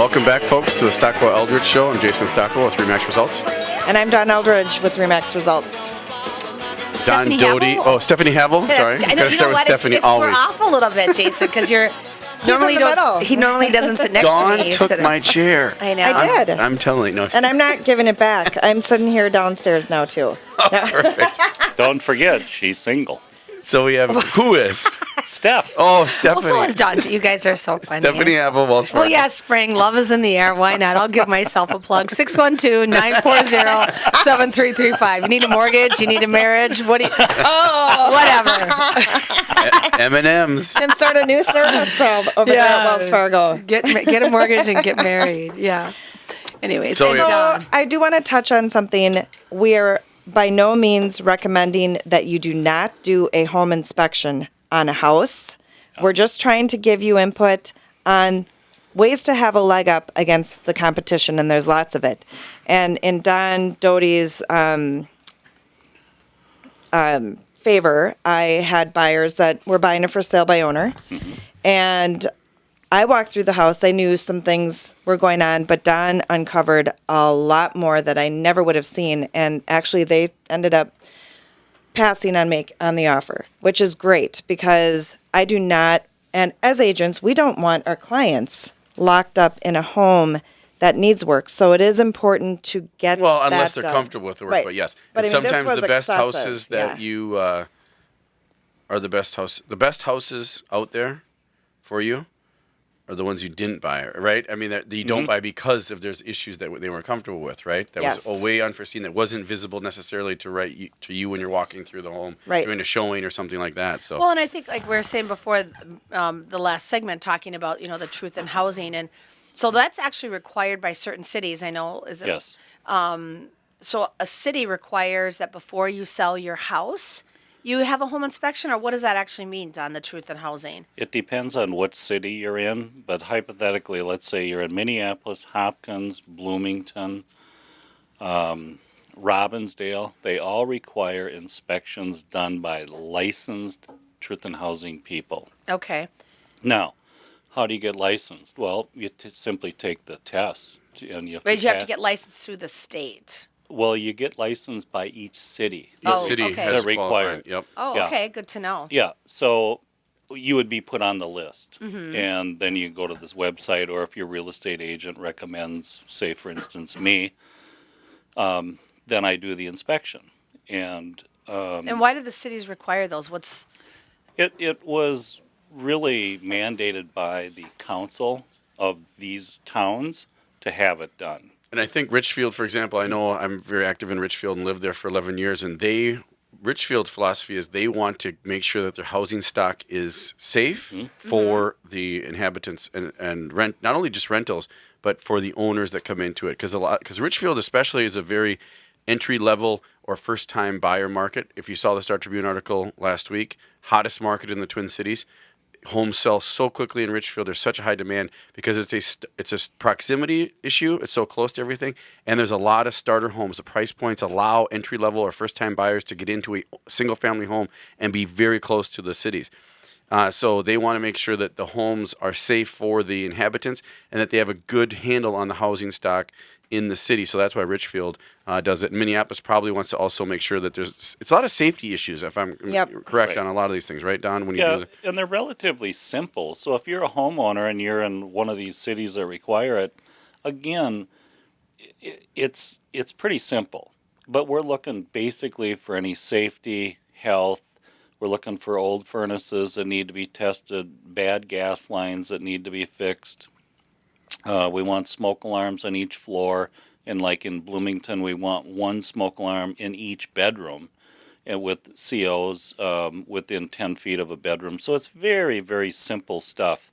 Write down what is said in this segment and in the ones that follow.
Welcome back, folks, to the Stockwell Eldridge Show. I'm Jason Stockwell with Remax Results. And I'm Don Eldridge with Remax Results. Don Doty. Oh, Stephanie Havel. Sorry. I know, Gotta start with Stephanie always. We're off a little bit, Jason, because he normally doesn't sit next to me. Dawn took my chair. I know. I did. I'm telling you. No, And I'm not giving it back. I'm sitting here downstairs now, too. Oh, perfect. Don't forget, she's single. So we have, who is? Steph. Oh, Stephanie. Well, so is Don. You guys are so funny. Stephanie Havel, Wells Fargo. Well, yeah, spring. Love is in the air. Why not? I'll give myself a plug. 612-940-7335. You need a mortgage? You need a marriage? Whatever. M&M's. And start a new service over there at Wells Fargo. Get a mortgage and get married. Yeah. Anyways, So I do want to touch on something. We are by no means recommending that you do not do a home inspection on a house. We're just trying to give you input on ways to have a leg up against the competition, and there's lots of it. And in Don Doty's favor, I had buyers that were buying it for sale by owner, and I walked through the house. I knew some things were going on, but Don uncovered a lot more that I never would have seen, and actually they ended up passing on the offer, which is great because I do not, and as agents, we don't want our clients locked up in a home that needs work. So it is important to get unless that they're done. comfortable with the work, Right. but yes. But And I mean, this sometimes was the best excessive, houses that you are the best houses out there for you are the ones you didn't buy, right? I mean, that you don't buy because if there's issues that they weren't comfortable with, right? That Yes. was a way unforeseen, that wasn't visible necessarily to you when you're walking through the home, Right. doing a showing or something like that. So, Well, and I think like we were saying before, the last segment talking about the truth in housing, and so that's actually required by certain cities. I know is it? Yes. So a city requires that before you sell your house, you have a home inspection, or what does that actually mean, Don? The truth in housing. It depends on what city you're in, but hypothetically, let's say you're in Minneapolis, Hopkins, Bloomington, Robbinsdale. They all require inspections done by licensed truth in housing people. Okay. Now, how do you get licensed? Well, you simply take the test. And you But you have to get licensed through the state. Well, you get licensed by each city. the city okay. has They're required. qualified. Yep. Oh, Yeah. okay. Good to know. Yeah, so you would be put on the list. And then you go to this website, or if your real estate agent recommends, say, for instance, me, then I do the inspection. And And why do the cities require those? it was really mandated by the council of these towns to have it done. And I think Richfield, for example, I know I'm very active in Richfield and lived there for 11 years, and Richfield's philosophy is they want to make sure that their housing stock is safe for the inhabitants and rent, not only just rentals, but for the owners that come into it. Because Richfield especially is a very entry-level or first-time buyer market. If you saw the Star Tribune article last week, hottest market in the Twin Cities. Homes sell so quickly in Richfield. There's such a high demand because it's a proximity issue. It's so close to everything, and there's a lot of starter homes. The price points allow entry level or first time buyers to get into a single family home and be very close to the cities. So they want to make sure that the homes are safe for the inhabitants and that they have a good handle on the housing stock in the city. So that's why Richfield does it. Minneapolis probably wants to also make sure that it's a lot of safety issues, if I'm correct Right. on a lot of these things, right, Don? When you do And they're relatively simple. So if you're a homeowner and you're in one of these cities that require it, again, it's pretty simple. But we're looking basically for any safety, health. We're looking for old furnaces that need to be tested, bad gas lines that need to be fixed. We want smoke alarms on each floor, and like in Bloomington, we want one smoke alarm in each bedroom, and with COs within 10 feet of a bedroom. So it's very, very simple stuff.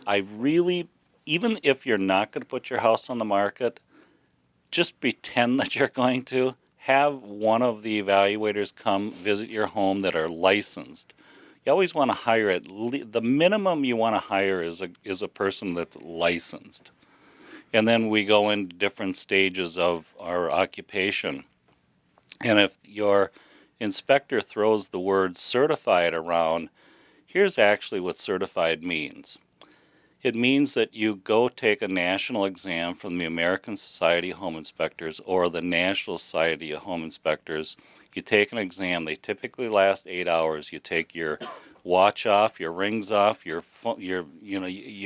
Even if you're not going to put your house on the market, just pretend that you're going to. Have one of the evaluators come visit your home that are licensed. You always want to hire the minimum you want to hire is a person that's licensed. And then we go into different stages of our occupation. And if your inspector throws the word certified around, here's actually what certified means. It means that you go take a national exam from the American Society of Home Inspectors or the National Society of Home Inspectors. You take an exam. They typically last 8 hours. You take your watch off, your rings off, you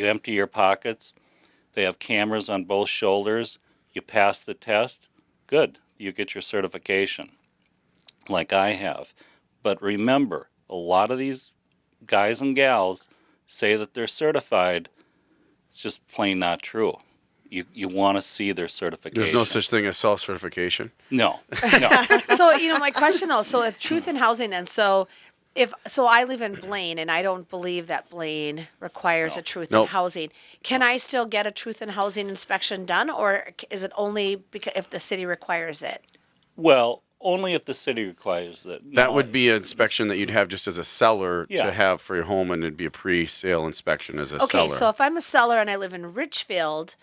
empty your pockets. They have cameras on both shoulders. You pass the test. Good. You get your certification, like I have. But remember, a lot of these guys and gals say that they're certified. It's just plain not true. You want to see their certification. There's no such thing as self-certification. No. So, my question though, so if truth in housing then, so I live in Blaine and I don't believe that Blaine requires a truth in Nope. housing. Can I still get a truth in housing inspection done, or is it only because if the city requires it? Well, only if the city requires it. That would be an inspection that you'd have just as a seller Yeah. to have for your home, and it'd be a pre-sale inspection as a Okay, seller. so if I'm a seller and I live in Richfield,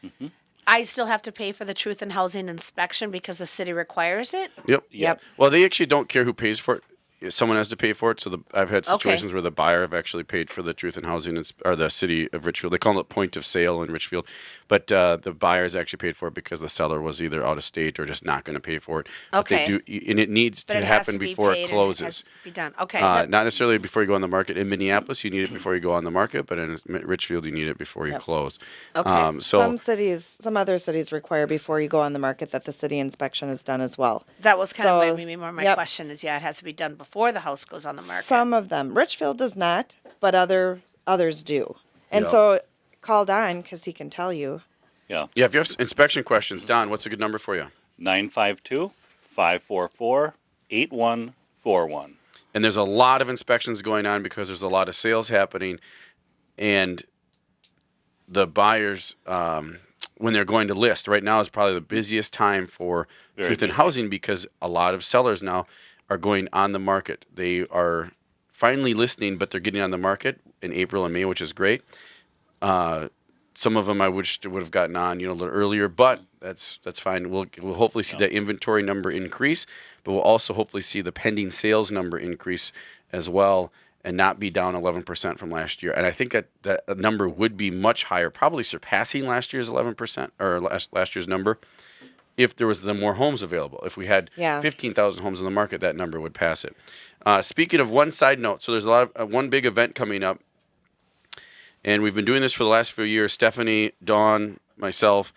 I still have to pay for the truth in housing inspection because the city requires it? Yep. Well, they actually don't care who pays for it. Someone has to pay for it. So I've had situations where the buyer have actually paid for the truth in housing, or the city of Richfield. They call it point of sale in Richfield, but the buyers actually paid for it because the seller was either out of state or just not going to pay for it. But they Okay. do, and it needs But to it has happen to be before paid it and closes. has to be done. Okay. Not necessarily before you go on the market. In Minneapolis, you need it before you go on the market, but in Richfield, you need it before you close. Okay. Some other cities require before you go on the market that the city inspection is done as well. That was kind So, of maybe more my yep. question is, it has to be done before the house goes on the market. Some of them. Richfield does not, but others do. And Yep. so call Don because he can tell you. Yeah. Yeah, if you have inspection questions, Don, what's a good number for you? 952-544-8141. And there's a lot of inspections going on because there's a lot of sales happening, and the buyers, when they're going to list, right now is probably the busiest time for Very truth in busy. housing because a lot of sellers now are going on the market. They are finally listing, but they're getting on the market in April and May, which is great. Some of them I wish they would have gotten on, a little earlier, but that's fine. We'll hopefully see that inventory number increase, but we'll also hopefully see the pending sales number increase as well, and not be down 11% from last year. And I think that number would be much higher, probably surpassing last year's 11% or last year's number, if there was the more homes available. If we had 15,000 homes in the market, that number would pass it. Speaking of one side note, so there's a lot of one big event coming up. And we've been doing this for the last few years. Stephanie, Dawn, myself.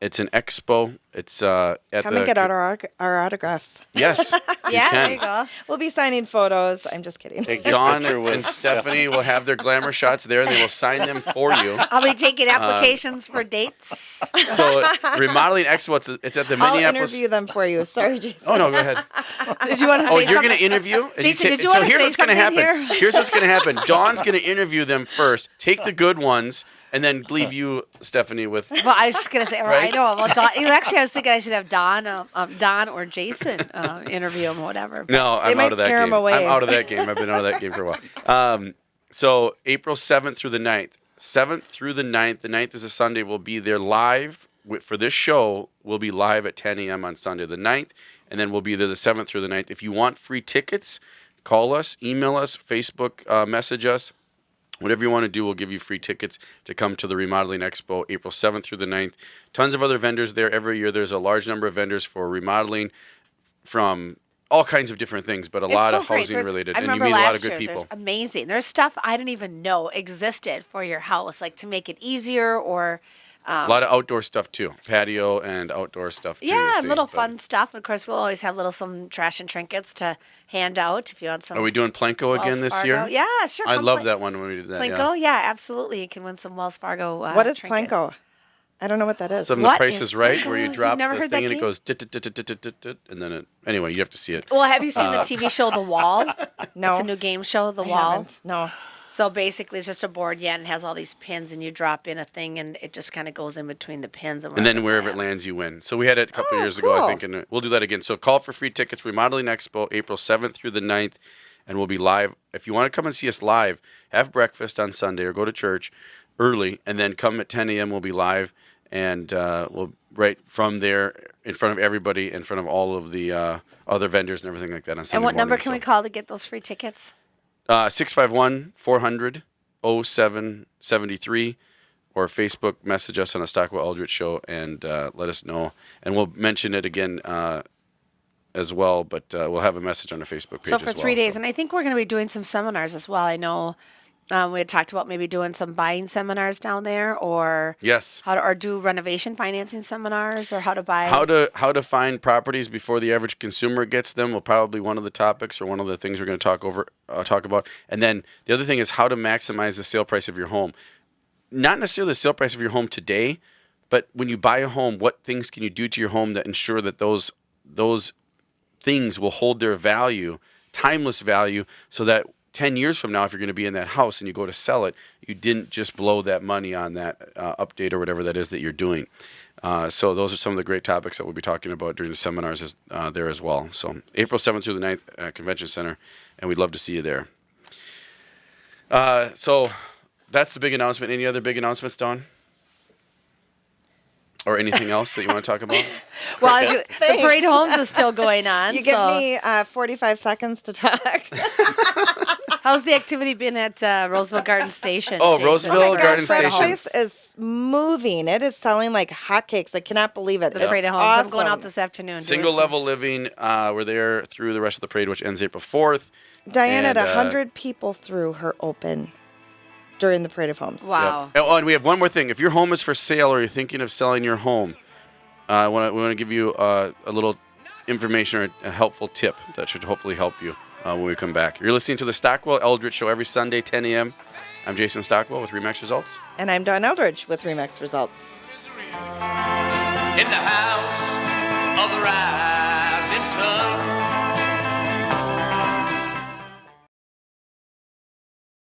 It's an expo. It's at Come the and get our autographs. Yes. Yeah, can. there you go. We'll be signing photos. I'm just kidding. Take your Dawn picture with and Stephanie will have their glamour shots there, and they will sign them for you. I'll be taking applications for dates. So Remodeling Expo, it's at the I'll Minneapolis. interview them for you. Sorry, Jason. Oh no, go ahead. Did you want to say Oh, something? you're going to interview? And Jason, did you so want to here's say what's going to something happen. here? Here's what's going to happen. Dawn's going to interview them first, take the good ones, and then leave you, Stephanie, with. Well, I was just gonna say, Right? I know. Well, Don, actually, I was thinking I should have Don or Jason interview him, whatever. No, I'm might out of that scare 'em game. away. I'm out of that game. I've been out of that game for a while. So April 7th through the 9th. 7th through the 9th. The 9th is a Sunday. We'll be there live for this show. We'll be live at 10 a.m. on Sunday the 9th, and then we'll be there the 7th through the 9th. If you want free tickets, call us, email us, Facebook message us. Whatever you want to do, we'll give you free tickets to come to the Remodeling Expo, April 7th through the 9th. Tons of other vendors there. Every year there's a large number of vendors for remodeling from all kinds of different things, but a lot of housing related. I And you remember meet a lot of last good year, people. there's amazing. There's stuff I didn't even know existed for your house, like to make it easier or. A lot of outdoor stuff too, patio and outdoor stuff too. Yeah, you'll and see. little But fun stuff. Of course, we'll always have some trash and trinkets to hand out if you want some. Are we doing Plinko again Wells this Fargo. year? Yeah, sure. I come love play- that one when we did that. Plinko, Yeah. yeah, absolutely. You can win some Wells Fargo. What is trinkets. Planko? I don't know what that is. Some What The Price is is Right, Plinko? where you You've drop never the heard thing that and it game? goes dit, and then anyway, you have to see it. Well, have you seen the TV show The Wall? No. It's a new game show, The I Wall. haven't. No. So basically, it's just a board, and it has all these pins, and you drop in a thing, and it just kind of goes in between the pins. And then wherever it lands, you win. So we had it a couple years ago, I cool. think, and we'll do that again. So call for free tickets, Remodeling Expo, April 7th through the 9th, and we'll be live. If you want to come and see us live, have breakfast on Sunday or go to church early, and then come at 10 a.m. We'll be live, and we'll right from there in front of everybody, in front of all of the other vendors and everything like that on Sunday And what number morning. can we call to get those free tickets? 651-400-0773. or Facebook message us on the Stockwell Eldritch Show and let us know. And we'll mention it again as well, but we'll have a message on the Facebook page So for as well. 3 days, and I think we're going to be doing some seminars as well. I know we had talked about maybe doing some buying seminars down there, or Yes. or do renovation financing seminars, or how to buy. How to find properties before the average consumer gets them will probably one of the topics or one of the things we're going to talk about. And then the other thing is how to maximize the sale price of your home. Not necessarily the sale price of your home today, but when you buy a home, what things can you do to your home that ensure that those things will hold their value, timeless value, so that 10 years from now, if you're going to be in that house and you go to sell it, you didn't just blow that money on that update or whatever that is that you're doing. So those are some of the great topics that we'll be talking about during the seminars there as well. So April 7th through the 9th at Convention Center, and we'd love to see you there. So that's the big announcement. Any other big announcements, Dawn? Or anything else that you want to talk about? Well, the Parade Homes is still going on. You give me 45 seconds to talk. How's the activity been at Roseville Garden Station? Oh, Jason? Roseville Garden That Station. place is moving. It is selling like hotcakes. I cannot believe it. The Parade It's Homes. awesome. I'm going out this afternoon. doing Single some- level living. We're there through the rest of the parade, which ends April 4th. Diane had And, 100 people through her open during the Parade of Homes. Wow. Oh, and we have one more thing. If your home is for sale or you're thinking of selling your home, we want to give you a little information or a helpful tip that should hopefully help you when we come back. You're listening to the Stockwell Eldritch Show every Sunday, 10 a.m. I'm Jason Stockwell with Remax Results. And I'm Dawn Eldridge with Remax Results. In the house of the rising sun.